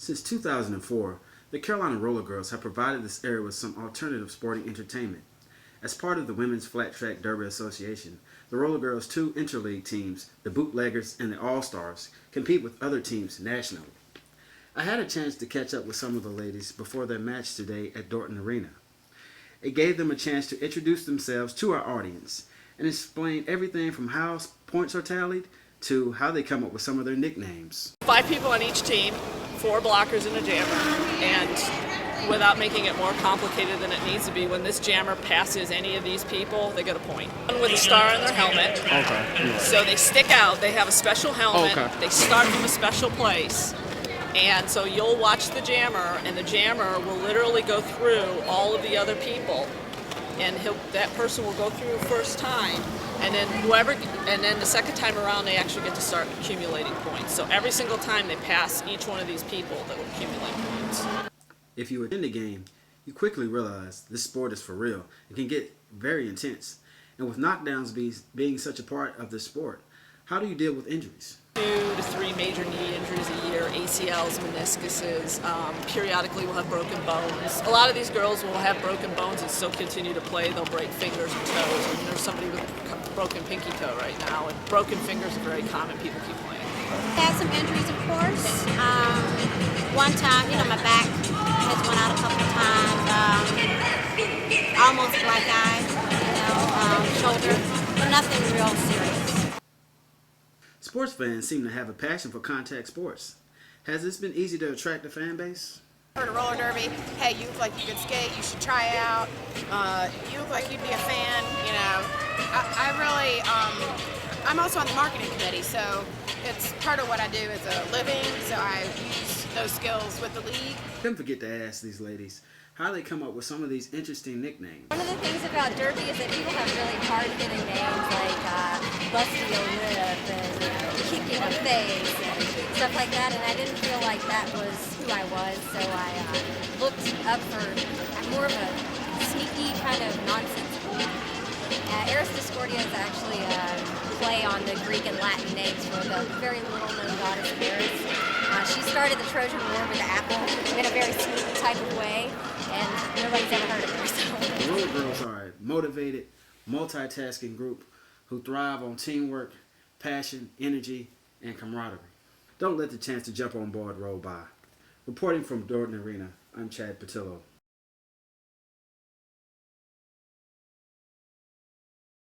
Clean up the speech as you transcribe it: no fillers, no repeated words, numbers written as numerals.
Since 2004, the Carolina Rollergirls have provided this area with some alternative sporting entertainment. As part of the Women's Flat Track Derby Association, the Rollergirls' two interleague teams, the Bootleggers and the All-Stars, compete with other teams nationally. I had a chance to catch up with some of the ladies before their match today at Dorton Arena. It gave them a chance to introduce themselves to our audience and explain everything from how points are tallied to how they come up with some of their nicknames. 5 people on each team, 4 blockers and a jammer, and without making it more complicated than it needs to be, when this jammer passes any of these people, they get a point. One with a star on their helmet. Okay. Yeah. So they stick out, they have a special helmet, Okay. They start from a special place. And so you'll watch the jammer, and the jammer will literally go through all of the other people, and that person will go through first time, and then the second time around they actually get to start accumulating points. So every single time they pass each one of these people, they will accumulate points. If you attend the game, you quickly realize this sport is for real. It can get very intense. And with knockdowns being such a part of the sport, how do you deal with injuries? 2 to 3 major knee injuries a year, ACLs, meniscuses. Periodically we'll have broken bones. A lot of these girls will have broken bones and still continue to play. They'll break fingers and toes. And there's somebody with a broken pinky toe right now. And broken fingers are very common. People keep playing. Had some injuries, of course. One time, my back has went out a couple of times. Almost black eye, shoulder, but nothing real serious. Sports fans seem to have a passion for contact sports. Has this been easy to attract a fan base? For the roller derby, hey, you look like you could skate, you should try out. You look like you'd be a fan, I'm also on the marketing committee, so it's part of what I do as a living, so I use those skills with the league. Don't forget to ask these ladies how they come up with some of these interesting nicknames. One of the things about derby is that people have really hard-hitting names like Busty Your Lip and Kick in the Face and stuff like that, and I didn't feel like that was who I was, so I looked up for more of a sneaky kind of nonsensical. Eris Discordia is actually a play on the Greek and Latin names for the very little-known goddess Eris. She started the Trojan War with the apple in a very sneaky type of way, and nobody's ever heard of her. So. The Rollergirls are a motivated, multitasking group who thrive on teamwork, passion, energy, and camaraderie. Don't let the chance to jump on board roll by. Reporting from Dorton Arena, I'm Chad Patillo.